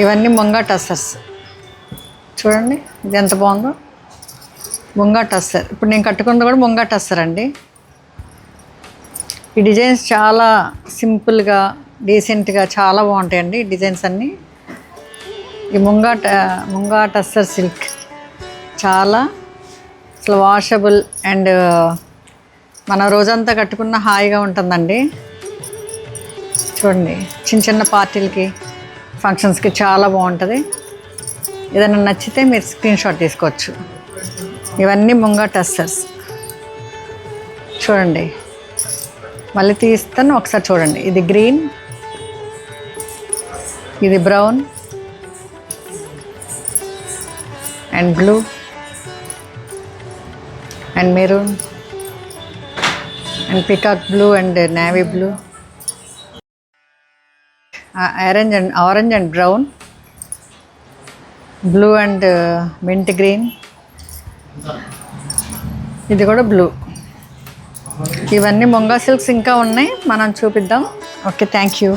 ఇవన్నీ ముంగా టస్సర్స్ చూడండి, ఇది ఎంత బాగుందో. ముంగా టస్సర్, ఇప్పుడు నేను కట్టుకున్నది కూడా ముంగా టస్సర్ అండి. ఈ డిజైన్స్ చాలా సింపుల్గా డీసెంట్గా చాలా బాగుంటాయండి ఈ డిజైన్స్ అన్నీ. ఈ ముంగా టస్సర్ సిల్క్ చాలా అసలు వాషబుల్ అండ్ మన రోజంతా కట్టుకున్న హాయిగా ఉంటుందండి. చూడండి, చిన్న చిన్న పార్టీలకి ఫంక్షన్స్కి చాలా బాగుంటుంది. ఏదైనా నచ్చితే మీరు స్క్రీన్ షాట్ తీసుకోవచ్చు. ఇవన్నీ ముంగా టస్సర్స్ చూడండి, మళ్ళీ తీస్తాను ఒకసారి చూడండి. ఇది గ్రీన్, ఇది brown and blue and maroon and peacock blue and navy blue, orange and brown, blue and mint green, ఇది కూడా బ్లూ. ఇవన్నీ ముంగా సిల్క్స్ ఇంకా ఉన్నాయి, మనం చూపిద్దాం. Okay, thank you.